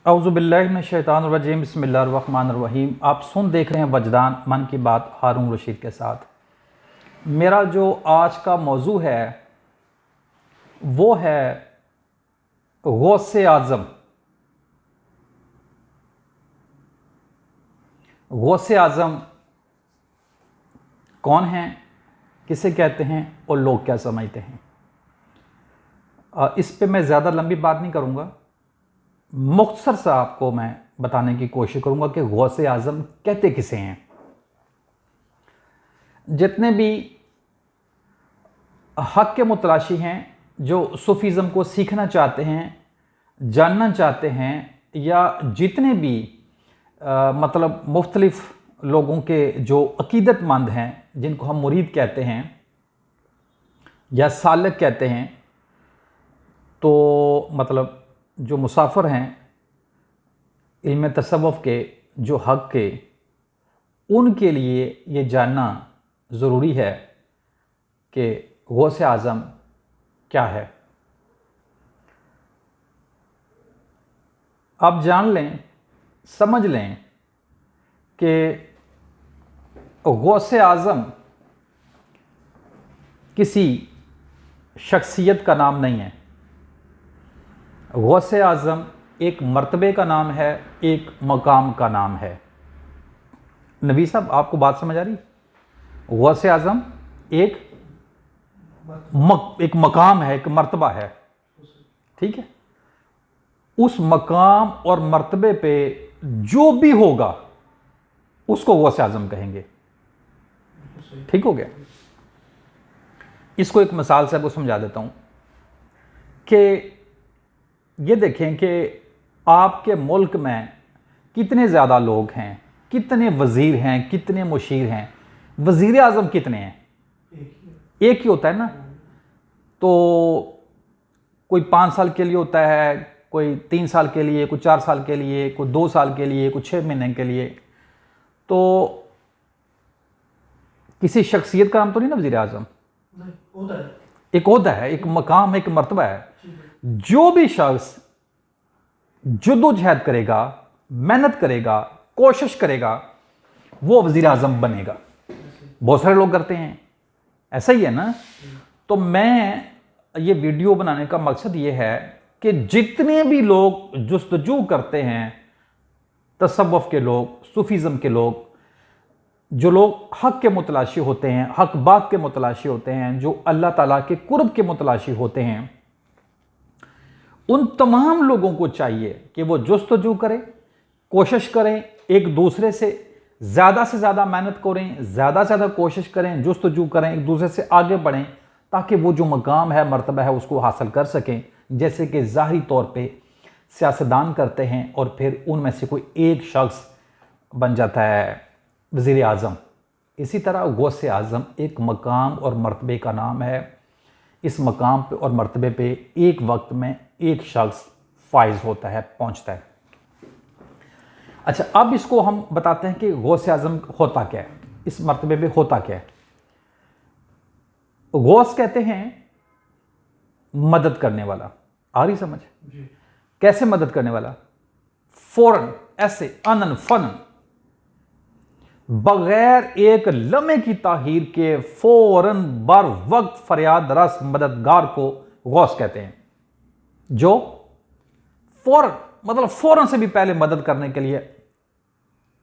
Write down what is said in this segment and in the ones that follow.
औज़ुबिल्लाहिमिनश्शैतानिर्रजीम बिस्मिल्लाहिर्रहमानिर्रहीम। आप देख रहे हैं वजदान मन की बात हारून रशीद के साथ। मेरा जो आज का मौजू है वो है गौसे आज़म। गौसे आज़म कौन हैं, किसे कहते हैं और लोग क्या समझते हैं। इस पे मैं ज़्यादा लंबी बात नहीं करूँगा, मुख्तसर सा आपको मैं बताने की कोशिश करूँगा कि गौसे आज़म कहते किसे हैं। जितने भी हक़ के मुतलाशी हैं, जो सूफ़ीज़म को सीखना चाहते हैं, जानना चाहते हैं, या जितने भी मतलब मुख्तलिफ़ लोगों के जो अक़ीदतमंद हैं, जिनको हम मुरीद कहते हैं या सालिक कहते हैं, तो मतलब जो मुसाफिर हैं इल्म तसव्वुफ़ के, जो हक़ के, उनके लिए ये जानना ज़रूरी है कि गौसे आज़म क्या है। आप जान लें, समझ लें कि गौसे आज़म किसी शख्सियत का नाम नहीं है। गौसे आज़म एक मर्तबे का नाम है, एक मकाम का नाम है। नबी साहब, आपको बात समझ आ रही? गौसे आज़म एक मकाम है, एक मर्तबा है, ठीक है। उस मकाम और मर्तबे पे जो भी होगा उसको गौसे आज़म कहेंगे। ठीक हो गया। इसको एक मिसाल से आपको समझा देता हूं कि ये देखें कि आपके मुल्क में कितने ज़्यादा लोग हैं, कितने वज़ीर हैं, कितने मुशीर हैं। वज़ीर आज़म कितने हैं? एक ही होता है ना। तो कोई 5 साल के लिए होता है, कोई 3 साल के लिए, कोई 4 साल के लिए, कोई 2 साल के लिए, कोई 6 महीने के लिए। तो किसी शख्सियत का नाम तो नहीं ना वज़ीर आज़म। एक ओहदा है, एक मकाम, एक मर्तबा है। जो भी शख्स जद्दोजहद करेगा, मेहनत करेगा, कोशिश करेगा, वो वज़ीर आज़म बनेगा। बहुत सारे लोग करते हैं, ऐसा ही है ना। तो मैं ये वीडियो बनाने का मकसद ये है कि जितने भी लोग जुस्तजू करते हैं, तसव्वुफ़ के लोग, सूफ़ीज़म के लोग, जो लोग हक़ के मुतलाशी होते हैं, हक़ बात के मुतलाशी होते हैं, जो अल्लाह ताला के कुर्ब के मुतलाशी होते हैं, उन तमाम लोगों को चाहिए कि वो जुस्तजू करें, कोशिश करें, एक दूसरे से ज़्यादा मेहनत करें, ज़्यादा से ज़्यादा कोशिश करें, जुस्तजू करें, एक दूसरे से आगे बढ़ें, ताकि वो जो मकाम है, मर्तबा है, उसको हासिल कर सकें। जैसे कि ज़ाहिरी तौर पे सियासतदान करते हैं और फिर उनमें से कोई एक शख्स बन जाता है वज़ीर आज़म। इसी तरह गौसे आज़म एक मकाम और मर्तबे का नाम है। इस मकाम पे और मर्तबे पे एक वक्त में एक शख्स फाइज होता है, पहुंचता है। अच्छा, अब इसको हम बताते हैं कि गौसे आज़म होता क्या है, इस मर्तबे पे होता क्या है। गौस कहते हैं मदद करने वाला। आ रही समझ? कैसे मदद करने वाला? फौरन, ऐसे, अनन फनन, बगैर एक लम्हे की ताहीर के फौरन बर वक्त फरियाद रस मददगार को गौस कहते हैं। जो फौरन, मतलब फौरन से भी पहले मदद करने के लिए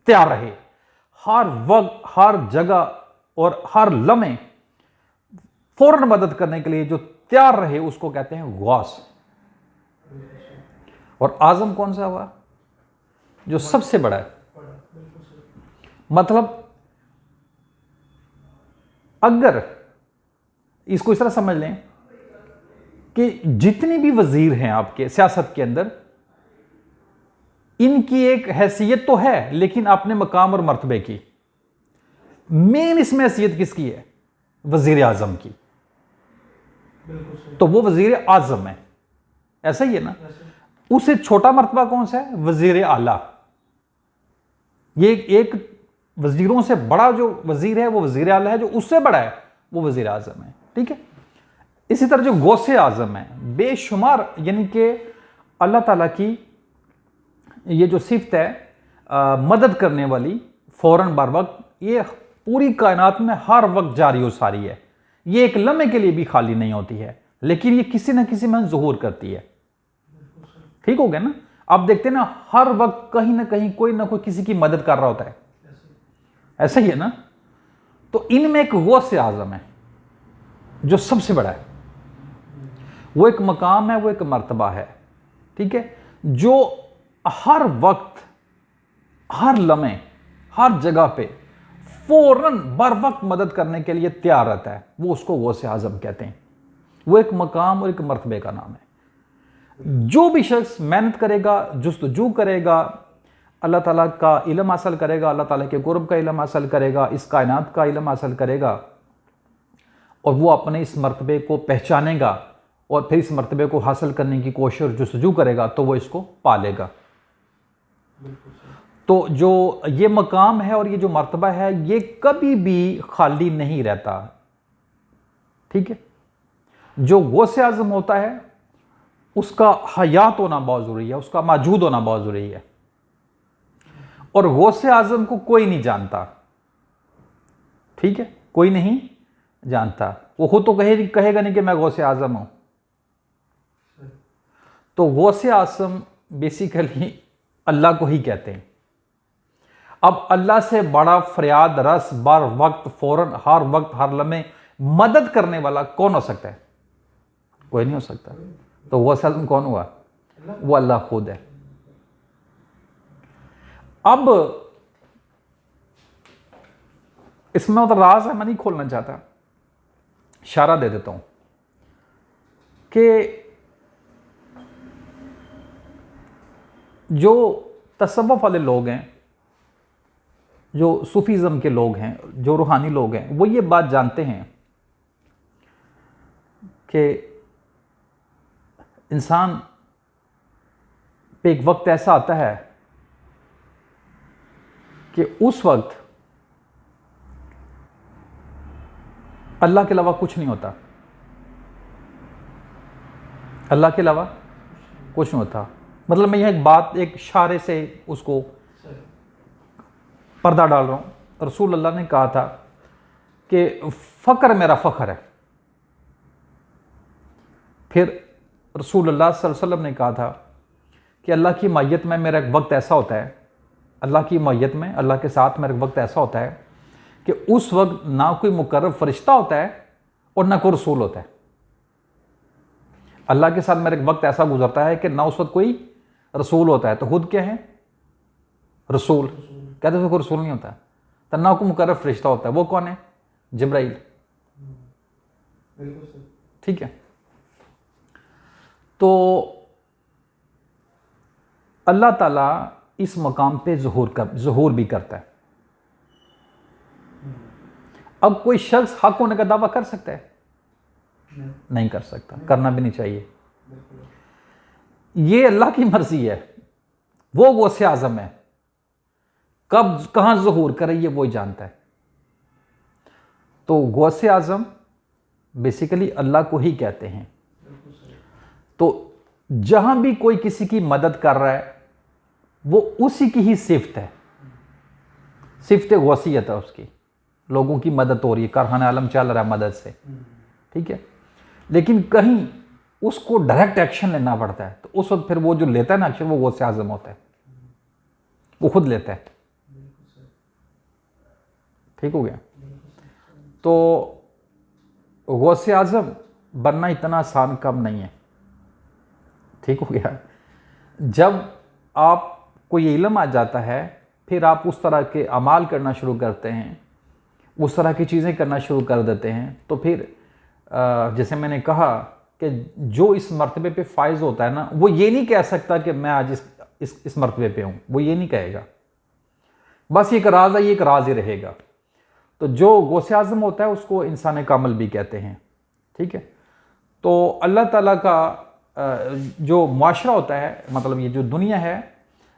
तैयार रहे, हर वक्त, हर जगह और हर लम्हे फौरन मदद करने के लिए जो तैयार रहे, उसको कहते हैं गौस। और आज़म कौन सा हुआ? जो सबसे बड़ा है। मतलब अगर इसको इस तरह समझ लें कि जितने भी वजीर हैं आपके सियासत के अंदर, इनकी एक हैसियत तो है, लेकिन अपने मकाम और मर्तबे की। मेन इसमें हैसियत किसकी है? वजीर आज़म की। तो वो वजीर आज़म है, ऐसा ही है ना। उससे छोटा मर्तबा कौन सा है? वजीर आला। ये एक वजीरों से बड़ा जो वजीर है वो वजीर आला है, जो उससे बड़ा है वो वजीर आज़म है, ठीक है। इसी तरह जो गौसे आज़म है, बेशुमार, यानी कि अल्लाह ताला की ये जो सिफ्त है मदद करने वाली, फ़ौरन बर वक्त, ये पूरी कायनात में हर वक्त जारी हो सारी है। ये एक लम्हे के लिए भी खाली नहीं होती है, लेकिन ये किसी न किसी में ज़ुहूर करती है। ठीक हो गया ना? आप देखते हैं ना, हर वक्त कहीं ना कहीं कोई ना कोई किसी की मदद कर रहा होता है, ऐसा ही है ना? तो इनमें एक गौस आज़म है जो सबसे बड़ा है, वो एक मकाम है, वो एक मर्तबा है, ठीक है, जो हर वक्त, हर लम्हे, हर जगह पे फौरन बर वक्त मदद करने के लिए तैयार रहता है। वो उसको गौस आज़म कहते हैं। वो एक मकाम और एक मर्तबे का नाम है। जो भी शख्स मेहनत करेगा, जुस्तजू करेगा, अल्लाह ताला का इल्म हासिल करेगा, अल्लाह ताला के कुर्ब का इल्म हासिल करेगा, इस कायनात का इल्म हासिल करेगा, और वो अपने इस मर्तबे को पहचानेगा और फिर इस मर्तबे को हासिल करने की कोशिश और जुस्तजू करेगा, तो वो इसको पालेगा। तो जो ये मकाम है और ये जो मर्तबा है, ये कभी भी खाली नहीं रहता, ठीक है। जो गौस आज़म होता है उसका हयात होना बहुत ज़रूरी है, उसका मौजूद होना बहुत ज़रूरी है। और गौस आज़म को कोई नहीं जानता, ठीक है, कोई नहीं जानता। वो खुद तो कहेगा नहीं कि मैं गौस आज़म हूं। तो गौस आज़म बेसिकली अल्लाह को ही कहते हैं। अब अल्लाह से बड़ा फरियाद रस बर वक्त फौरन हर वक्त हर लम्हे मदद करने वाला कौन हो सकता है? कोई नहीं हो सकता। तो गौस आज़म कौन हुआ? वो अल्लाह खुद है। अब इसमें तो राज है, मैं नहीं खोलना चाहता, इशारा दे देता हूं कि जो तसव्वुफ वाले लोग हैं, जो सूफीज़म के लोग हैं, जो रूहानी लोग हैं, वो ये बात जानते हैं कि इंसान पे एक वक्त ऐसा आता है कि उस वक्त अल्लाह के अलावा कुछ नहीं होता, अल्लाह के अलावा कुछ नहीं होता। मतलब मैं यह एक बात एक इशारे से उसको पर्दा डाल रहा हूं। रसूल अल्लाह ने कहा था कि फ़क्र मेरा फ़ख्र है। फिर रसूल अल्लाह सल्लल्लाहु अलैहि वसल्लम ने कहा था कि अल्लाह की मैयत में मेरा एक वक्त ऐसा होता है, अल्लाह की मैयत में, अल्लाह के साथ मेरा एक वक्त ऐसा होता है कि उस वक्त ना कोई मुकर्रब फरिश्ता होता है और ना कोई रसूल होता है। अल्लाह के साथ मेरा एक वक्त ऐसा गुजरता है कि ना उस वक्त कोई रसूल होता है, तो खुद क्या है? रसूल। कहते थे कोई रसूल नहीं होता, तो ना कोई मुकर्रब फरिश्ता होता है। वो कौन है? जिब्राइल। ठीक है। तो अल्लाह ताला इस मकाम पे ज़ुहूर भी करता है। अब कोई शख्स हक होने का दावा कर सकता है? नहीं कर सकता, करना भी नहीं चाहिए। ये अल्लाह की मर्जी है, वो गौस आज़म है, कब कहां ज़ुहूर करे ये वो जानता है। तो गौस आज़म बेसिकली अल्लाह को ही कहते हैं। तो जहां भी कोई किसी की मदद कर रहा है वो उसी की ही सिफ्त है, सिफ्त गौसियत है उसकी। लोगों की मदद हो रही है, कारखाना आलम चल रहा है मदद से, ठीक है। लेकिन कहीं उसको डायरेक्ट एक्शन लेना पड़ता है, तो उस वक्त फिर वो जो लेता है ना एक्शन, वो गौस आज़म होता है, वो खुद लेता है। ठीक हो गया। तो गौस आज़म बनना इतना आसान काम नहीं है। ठीक हो गया। जब आप कोई इल्म आ जाता है, फिर आप उस तरह के अमाल करना शुरू करते हैं, उस तरह की चीज़ें करना शुरू कर देते हैं, तो फिर जैसे मैंने कहा कि जो इस मर्तबे पे फायज होता है ना, वो ये नहीं कह सकता कि मैं आज इस मर्तबे पे हूँ, वो ये नहीं कहेगा। बस ये एक राज है, ये एक राज ही रहेगा। तो जो गौस आज़म होता है उसको इंसान कामिल भी कहते हैं। ठीक है। तो अल्लाह ताला का जो माशरा होता है, मतलब ये जो दुनिया है,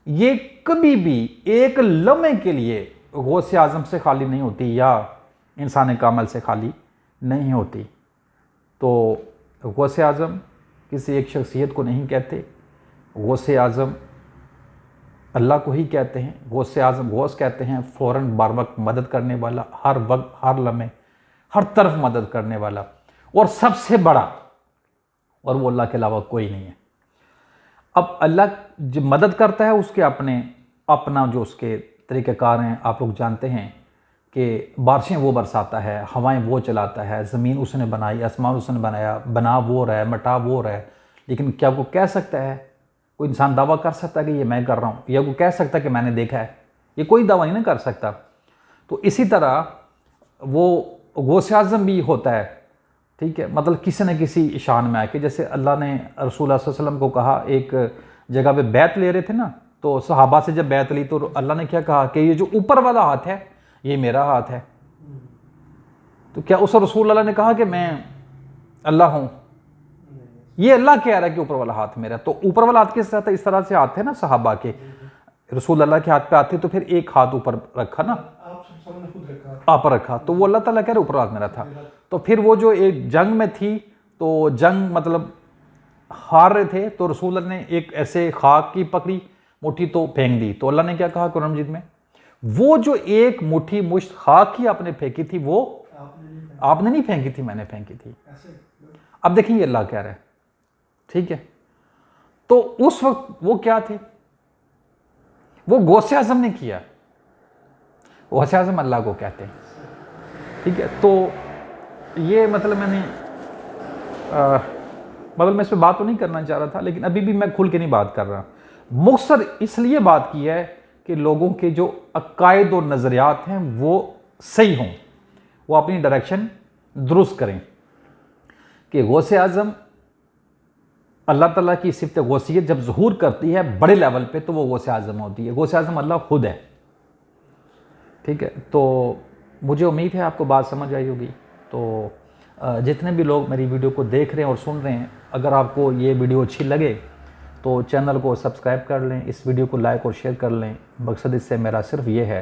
ये कभी भी एक लम्हे के लिए गौस आज़म से खाली नहीं होती या इंसान कामिल से खाली नहीं होती। तो गौस आज़म किसी एक शख्सियत को नहीं कहते, गौस आज़म अल्लाह को ही कहते हैं, गौस आज़म गौस कहते हैं, फ़ौरन बार वक्त मदद करने वाला, हर वक्त हर लम्हे हर तरफ मदद करने वाला और सबसे बड़ा, और वो अल्लाह के अलावा कोई नहीं है। अब अल्लाह जो मदद करता है उसके अपना जो उसके तरीक़ेकार हैं, आप लोग जानते हैं कि बारिशें वो बरसाता है, हवाएं वो चलाता है, ज़मीन उसने बनाई, आसमान उसने बनाया, बना वो रहा है, मटा वो रहा है। लेकिन क्या वो कह सकता है, कोई इंसान दावा कर सकता है कि ये मैं कर रहा हूँ, या वो कह सकता है कि मैंने देखा है? ये कोई दावा नहीं ना कर सकता। तो इसी तरह वो गौस आज़म भी होता है, ठीक है, मतलब किसी न किसी शान में आके, जैसे अल्लाह ने रसूल सल्लल्लाहु अलैहि वसल्लम को कहा, एक जगह पे बैत ले रहे थे ना, तो सहाबा से जब बैत ली तो अल्लाह ने क्या कहा कि ये जो ऊपर वाला हाथ है ये मेरा हाथ है। तो क्या उस रसूल अल्लाह ने कहा कि मैं अल्लाह हूँ? ये अल्लाह कह रहा है कि ऊपर वाला हाथ मेरा। तो ऊपर वाला हाथ किस तरह था? इस तरह से हाथ है ना सहाबा के, रसूल अल्लाह के हाथ पे आते तो फिर एक हाथ ऊपर रखा ना, आप रखा, तो वो अल्लाह ताला कह रहे ऊपर हाथ मेरा था। तो फिर वो जो एक जंग में थी, तो जंग मतलब हार रहे थे, तो रसूल ने एक ऐसे खाक की पकड़ी मुट्ठी तो फेंक दी। तो अल्लाह ने क्या कहा कुरान मजीद में, वो जो एक मुट्ठी मुश्त खाक की आपने फेंकी थी वो आपने नहीं फेंकी थी, मैंने फेंकी थी। अब देखिए अल्लाह कह रहा है, ठीक है। तो उस वक्त वो क्या थे? वो गौस आज़म ने किया। गौस आज़म अल्लाह को कहते हैं, ठीक है। तो ये मतलब मैंने मतलब मैं इस पर बात तो नहीं करना चाह रहा था, लेकिन अभी भी मैं खुल के नहीं बात कर रहा। मुख्तसर इसलिए बात की है कि लोगों के जो अकायद और नज़रियात हैं वो सही हों, वो अपनी डायरेक्शन दुरुस्त करें कि गौस आज़म अल्लाह ताला की सिफ़त गौसियत जब ज़हूर करती है बड़े लेवल पे, तो वो गौस आज़म होती है। गौस आज़म अल्लाह खुद है, ठीक है। तो मुझे उम्मीद है आपको बात समझ आई होगी। तो जितने भी लोग मेरी वीडियो को देख रहे हैं और सुन रहे हैं, अगर आपको ये वीडियो अच्छी लगे तो चैनल को सब्सक्राइब कर लें, इस वीडियो को लाइक और शेयर कर लें। मकसद इससे मेरा सिर्फ ये है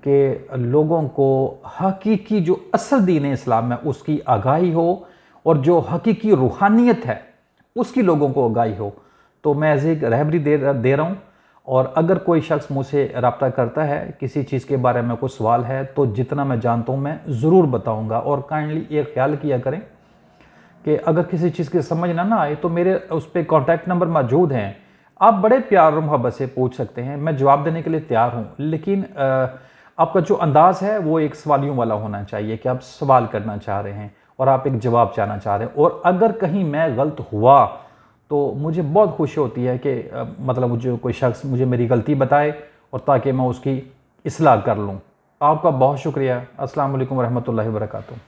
कि लोगों को हकीकी जो असल दीन इस्लाम है उसकी आगाही हो, और जो हकीकी रूहानियत है उसकी लोगों को आगाही हो। तो मैं ऐसे एक रहबरी दे रहा हूँ, और अगर कोई शख्स मुझसे रब्ता करता है, किसी चीज़ के बारे में कोई सवाल है, तो जितना मैं जानता हूँ मैं ज़रूर बताऊँगा। और काइंडली ये ख्याल किया करें कि अगर किसी चीज़ की समझ ना आए तो मेरे उस पर कॉन्टैक्ट नंबर मौजूद हैं, आप बड़े प्यार और मोहब्बत से पूछ सकते हैं, मैं जवाब देने के लिए तैयार हूँ। लेकिन आपका जो अंदाज़ है वो एक सवालियों वाला होना चाहिए कि आप सवाल करना चाह रहे हैं और आप एक जवाब चाहना चाह रहे हैं। और अगर कहीं मैं गलत हुआ तो मुझे बहुत खुशी होती है कि मतलब मुझे कोई शख्स मुझे मेरी गलती बताए, और ताकि मैं उसकी इस्लाह कर लूँ। आपका बहुत शुक्रिया। अस्सलाम वालेकुम रहमतुल्लाहि व बरकातुहू।